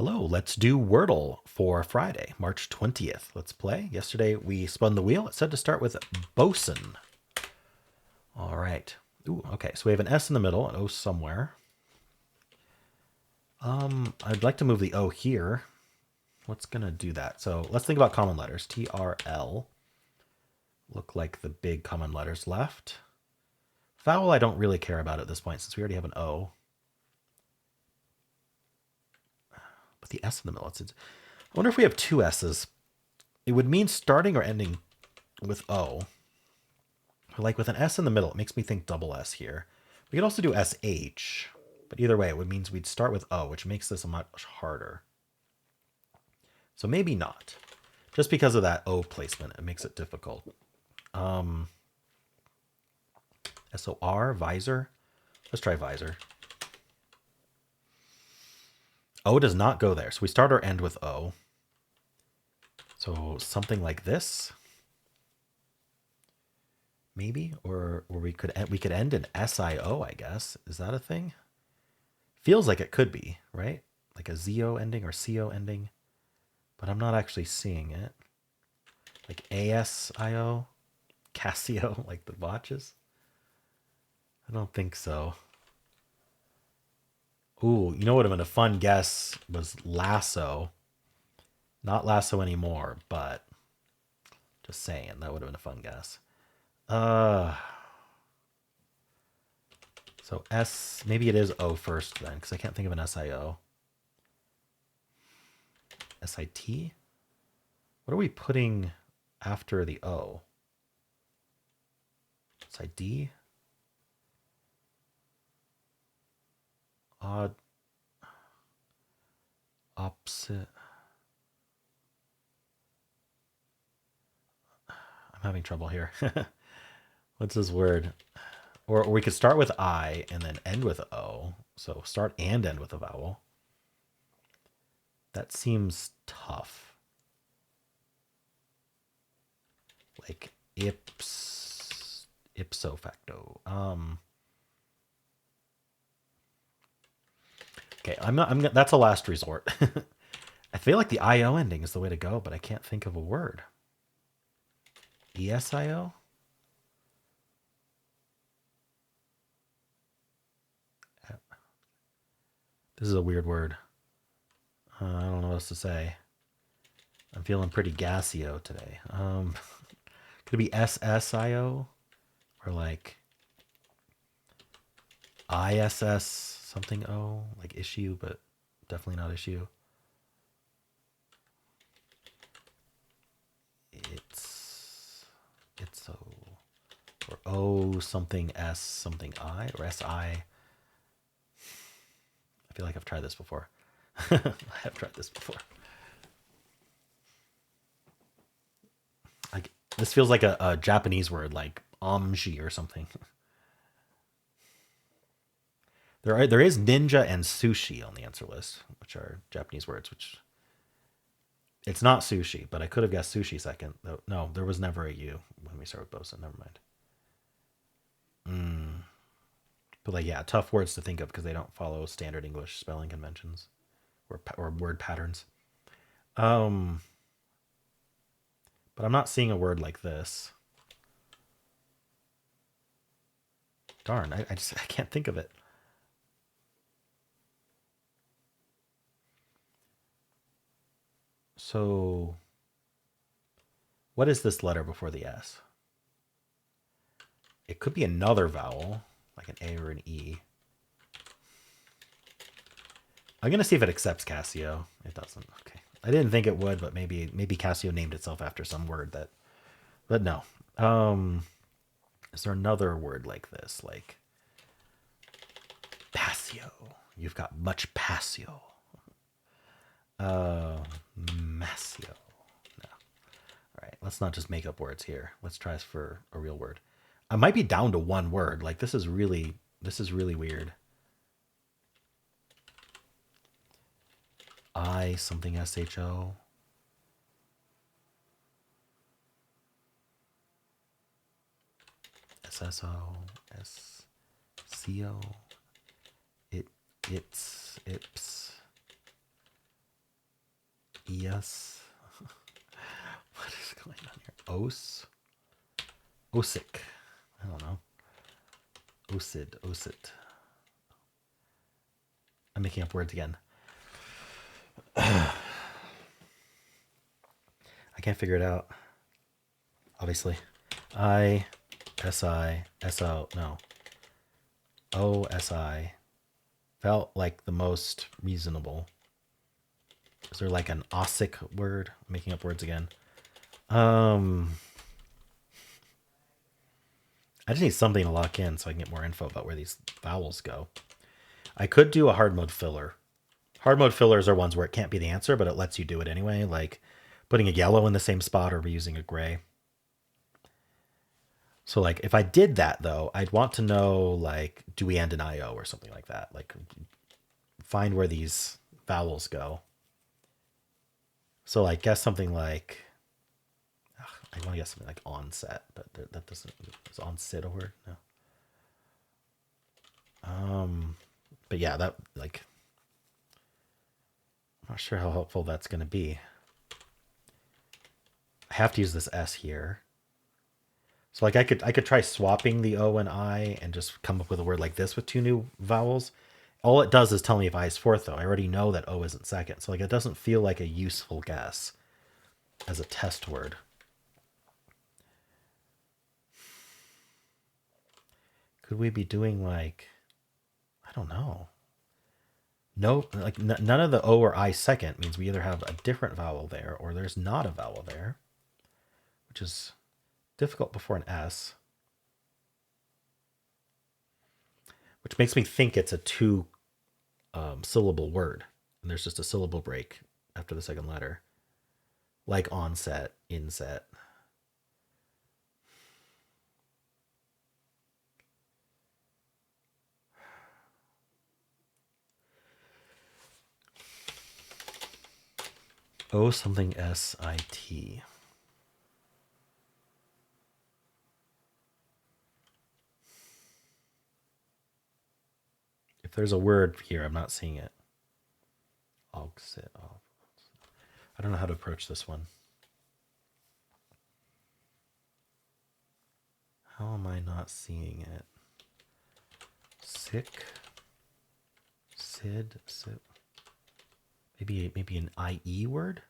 Hello, let's do Wordle for Friday, March 20th. Let's play. Yesterday we spun the wheel. It said to start with bosun. All right. Ooh, okay, so we have an S in the middle, an O somewhere. I'd like to move the O here. What's gonna do that? So let's think about common letters. TRL look like the big common letters left. Vowel I don't really care about at this point since we already have an O. But the S in the middle, I wonder if we have two S's. It would mean starting or ending with O. Like with an S in the middle, it makes me think double S here. We could also do SH, but either way, it would mean we'd start with O, which makes this a much harder. So maybe not. Just because of that O placement, it makes it difficult. SOR, visor. Let's try visor. O does not go there, so we start or end with O. So something like this. Maybe, or we could end in SIO, I guess. Is that a thing? Feels like it could be, right? Like a ZO ending or CO ending, but I'm not actually seeing it. Like ASIO, Casio, like the watches. I don't think so. Ooh, you know what would have been a fun guess was lasso. Not lasso anymore, but just saying, that would have been a fun guess. So S, maybe it is O first then, because I can't think of an SIO. SIT? What are we putting after the O? SID? Odd. Opposite. I'm having trouble here. What's this word? Or we could start with I and then end with O. So start and end with a vowel. That seems tough. Like ipso facto. Okay, that's a last resort. I feel like the IO ending is the way to go, but I can't think of a word. ESIO? This is a weird word. I don't know what else to say. I'm feeling pretty gassio today. Could it be SSIO? Or like ISS something O? Like issue, but definitely not issue. It's O. Or O something S something I or SI. I feel like I've tried this before. I have tried this before. Like this feels like a Japanese word, like omji or something. There is ninja and sushi on the answer list, which are Japanese words. Which it's not sushi, but I could have guessed sushi second. No, there was never a U when we start with bosun. Never mind. But like, yeah, tough words to think of because they don't follow standard English spelling conventions or word patterns. Um, but I'm not seeing a word like this. Darn, I can't think of it. So, what is this letter before the S? It could be another vowel, like an A or an E. I'm gonna see if it accepts Casio. It doesn't. Okay. I didn't think it would, but maybe Casio named itself after some word that. But no. Is there another word like this, like passio? You've got much passio. Massio. No. All right. Let's not just make up words here. Let's try this for a real word. I might be down to one word. Like this is really weird. I something SHO. SSO. SCO. It's. Ips. O-E-S. What is going on here? Os? Osic. I don't know. Osid. Osit. I'm making up words again. I can't figure it out. Obviously. I-S-I-S-O. No. O-S-I. Felt like the most reasonable. Is there like an Osic word? I'm making up words again. I just need something to lock in so I can get more info about where these vowels go. I could do a hard mode filler. Hard mode fillers are ones where it can't be the answer, but it lets you do it anyway, like putting a yellow in the same spot or reusing a gray. So like if I did that though, I'd want to know like, do we end in IO or something like that? Like find where these vowels go. So like guess something like, I want to guess something like onset, but that doesn't, is onset a word? No. But yeah, that like, I'm not sure how helpful that's going to be. I have to use this S here. So like I could try swapping the O and I and just come up with a word like this with two new vowels. All it does is tell me if I is fourth though. I already know that O isn't second. So like it doesn't feel like a useful guess as a test word. Could we be doing like, I don't know. No, like none of the O or I second means we either have a different vowel there or there's not a vowel there, which is difficult before an S. Which makes me think it's a two syllable word. And there's just a syllable break after the second letter. Like onset, inset. O something S-I-T. If there's a word here, I'm not seeing it. Ogsit. I don't know how to approach this one. How am I not seeing it? Sick. Sid. Sid. Maybe an IE word?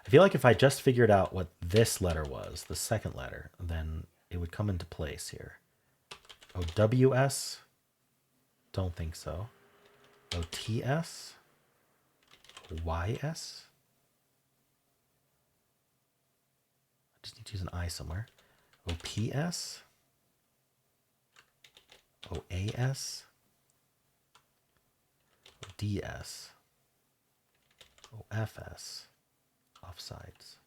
I feel like if I just figured out what this letter was, the second letter, then it would come into place here. O-W-S? Don't think so. O-T-S? Y-S? I just need to use an I somewhere. O-P-S? O-A-S? O-D-S? O-F-S? Offsides.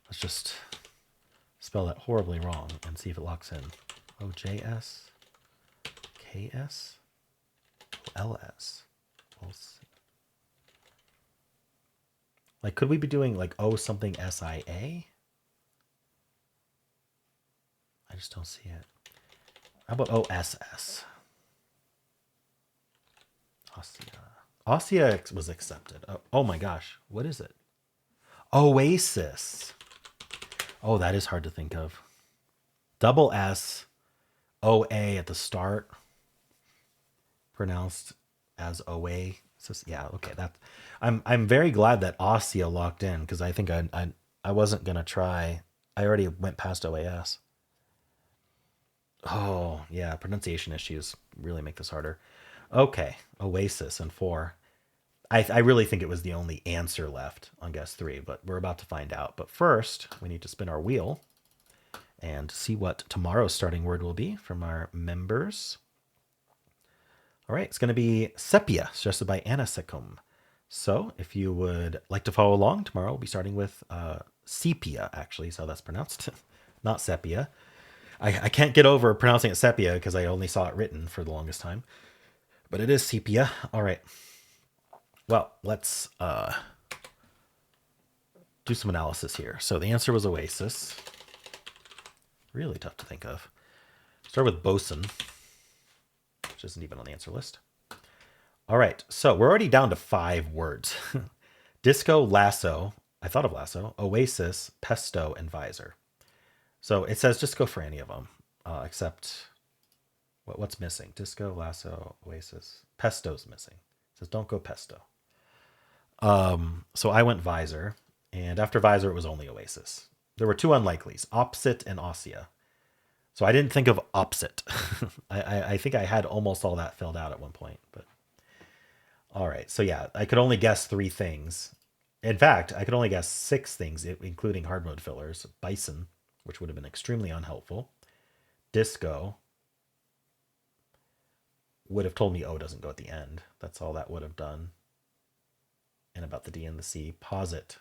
Let's just spell that horribly wrong and see if it locks in. O-J-S? K-S? O-L-S? Like, could we be doing like O something S-I-A? I just don't see it. How about O-S-S? Ossia. Ossia was accepted. Oh my gosh. What is it? Oasis. Oh, that is hard to think of. Double S, O-A at the start. Pronounced as O-A. So, yeah, okay. I'm very glad that Ossia locked in because I think I wasn't going to try. I already went past OAS. Oh, yeah. Pronunciation issues really make this harder. Okay. Oasis and 4. I really think it was the only answer left on guess 3, but we're about to find out. But first, we need to spin our wheel and see what tomorrow's starting word will be from our members. All right, it's going to be sepia, suggested by Anna Secum. So if you would like to follow along, tomorrow we'll be starting with sepia, actually, so that's pronounced, not sepia. I can't get over pronouncing it sepia because I only saw it written for the longest time. But it is sepia. All right. Well, let's do some analysis here. So the answer was Oasis. Really tough to think of. Start with bosun, which isn't even on the answer list. All right, so we're already down to 5 words. Disco, lasso, I thought of lasso, oasis, pesto, and visor. So it says just go for any of them, except what's missing? Disco, lasso, oasis, pesto's missing. It says don't go pesto. So I went visor, and after visor it was only oasis. There were 2 unlikelies, opposite and ossia. So I didn't think of opposite. I think I had almost all that filled out at one point, but all right. So yeah, I could only guess 3 things. In fact, I could only guess 6 things, including hard mode fillers. Bison, which would have been extremely unhelpful. Disco would have told me O doesn't go at the end. That's all that would have done. And about the D and the C. Posit.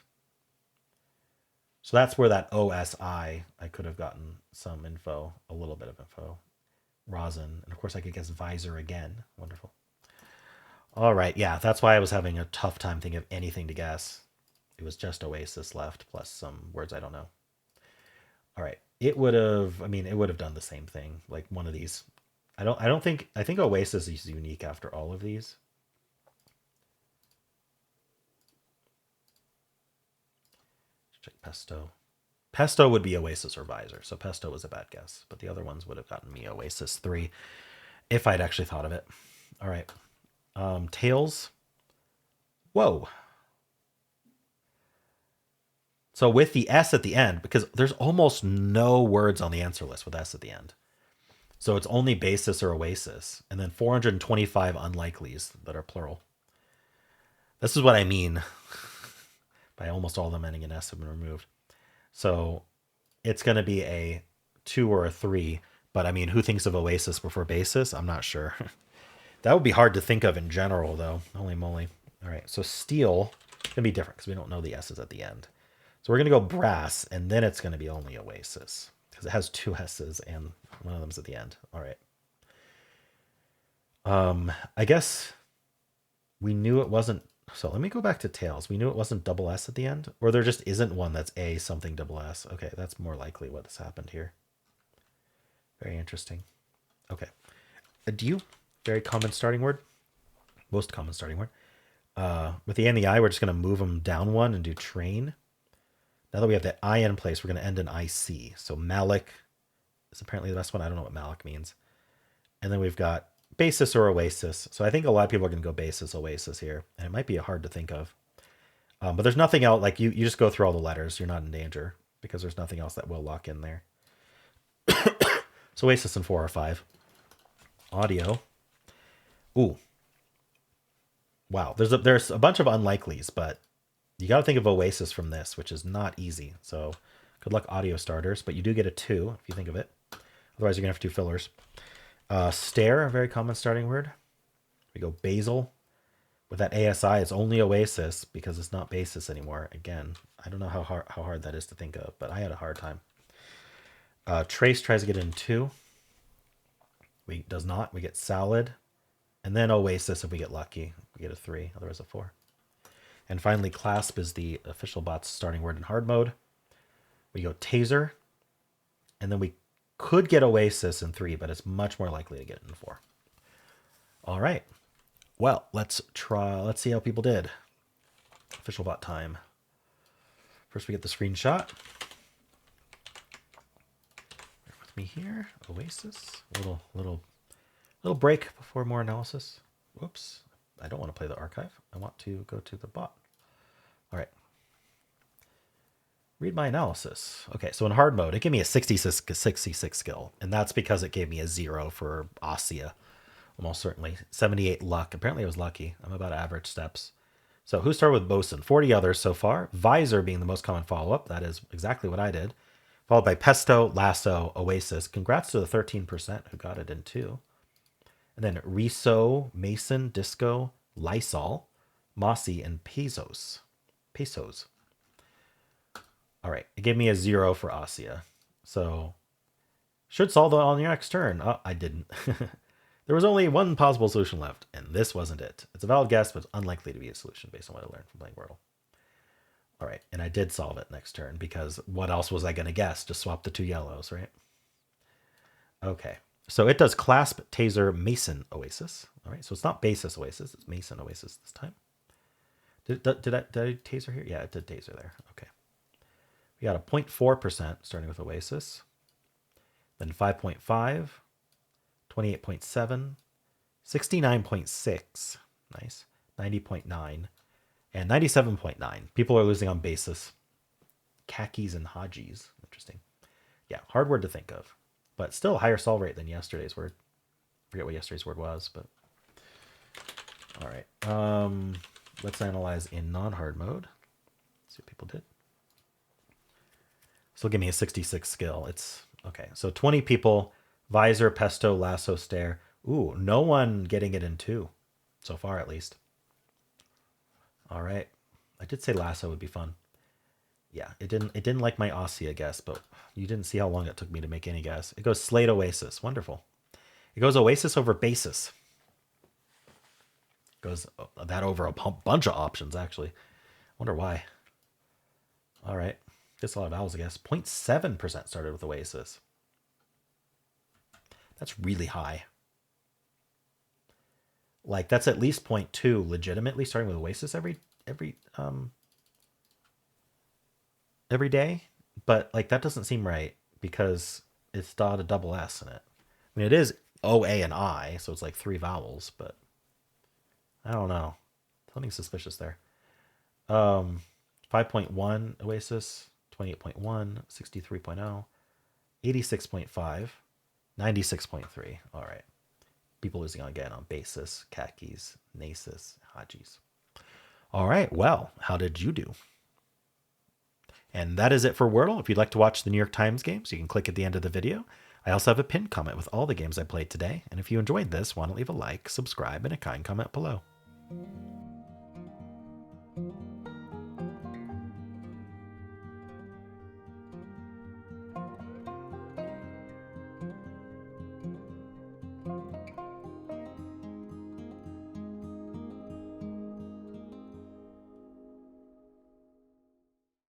So that's where that OSI, I could have gotten some info, a little bit of info. Rosin. And of course I could guess visor again. Wonderful. All right. Yeah, that's why I was having a tough time thinking of anything to guess. It was just oasis left plus some words I don't know. All right. It would have, it would have done the same thing. Like one of these. I think oasis is unique after all of these. Check pesto. Pesto would be oasis or visor. So pesto was a bad guess, but the other ones would have gotten me oasis 3 if I'd actually thought of it. All right. Tails. Whoa. So with the S at the end, because there's almost no words on the answer list with S at the end. So it's only basis or oasis, and then 425 unlikelies that are plural. This is what I mean by almost all of them ending in S have been removed. So it's going to be a 2 or a 3, but who thinks of oasis before basis? I'm not sure. That would be hard to think of in general, though. Holy moly. All right, so steel is going to be different because we don't know the S's at the end. So we're going to go brass, and then it's going to be only oasis because it has 2 S's and one of them's at the end. All right. I guess we knew it wasn't. So let me go back to tails. We knew it wasn't double S at the end, or there just isn't one that's A something double S. Okay, that's more likely what has happened here. Very interesting. Okay. Very common starting word. Most common starting word. With the A and the I, we're just going to move them down 1 and do train. Now that we have the I in place, we're going to end in IC. So Malik is apparently the best one. I don't know what Malik means. And then we've got basis or oasis. So I think a lot of people are going to go basis, oasis here. And it might be hard to think of. But there's nothing else. Like you just go through all the letters. You're not in danger because there's nothing else that will lock in there. So oasis in 4 or 5. Audio. Ooh. Wow. There's a bunch of unlikelies, but you got to think of oasis from this, which is not easy. So good luck audio starters, but you do get a 2 if you think of it. Otherwise, you're going to have to do fillers. Stare, a very common starting word. We go basil. With that ASI, it's only oasis because it's not basis anymore. Again, I don't know how hard that is to think of, but I had a hard time. Trace tries to get in 2. Does not. We get salad. And then oasis if we get lucky. We get a 3, otherwise a 4. And finally, clasp is the official bot's starting word in hard mode. We go taser. And then we could get oasis in 3, but it's much more likely to get it in 4. All right. Well, let's see how people did. Official bot time. First we get the screenshot. Bear with me here. Oasis. A little break before more analysis. Whoops. I don't want to play the archive. I want to go to the bot. All right. Read my analysis. Okay, so in hard mode, it gave me a 66 skill, and that's because it gave me a 0 for Ossia. Almost certainly. 78 luck. Apparently I was lucky. I'm about average steps. So who started with bosun? 40 others so far. Visor being the most common follow-up. That is exactly what I did. Followed by pesto, lasso, oasis. Congrats to the 13% who got it in 2. And then riso, mason, disco, lysol, mossy, and pesos. All right. It gave me a 0 for Ossia. So should solve it on your next turn. Oh, I didn't. There was only one possible solution left, and this wasn't it. It's a valid guess, but it's unlikely to be a solution based on what I learned from playing Wordle. All right, and I did solve it next turn because what else was I going to guess? Just swap the 2 yellows, right? Okay, So it does Clasp, Taser, Mason, Oasis. All right, so it's not Basis Oasis, it's Mason Oasis this time. Did I Taser here? Yeah, it did Taser there. Okay. We got a 0.4% starting with Oasis, then 5.5, 28.7, 69.6, nice, 90.9, and 97.9. People are losing on Basis. Khakis and Hajis, interesting. Yeah, hard word to think of, but still a higher solve rate than yesterday's word. Forget what yesterday's word was, but all right. Let's analyze in non-hard mode. See what people did. So give me a 66 skill. It's okay. So 20 people, visor, pesto, lasso, stare. Ooh, no one getting it in 2 so far, at least. All right. I did say lasso would be fun. Yeah, it didn't like my Ossia guess, but you didn't see how long it took me to make any guess. It goes Slate Oasis. Wonderful. It goes Oasis over Basis. It goes that over a bunch of options, actually. Wonder why. All right. Guess a lot of vowels, I guess. 0.7% started with Oasis. That's really high. Like, that's at least 0.2 legitimately starting with Oasis every day. But, like, that doesn't seem right because it's got a double S in it. I mean, it is O, A, and I, so it's like 3 vowels, but I don't know. Something suspicious there. 5.1 Oasis, 28.1, 63.0, 86.5, 96.3. All right. People losing again on Basis, Khakis, Nasis, Hajis. All right. Well, how did you do? And that is it for Wordle. If you'd like to watch the New York Times games, you can click at the end of the video. I also have a pinned comment with all the games I played today. And if you enjoyed this, why don't leave a like, subscribe, and a kind comment below.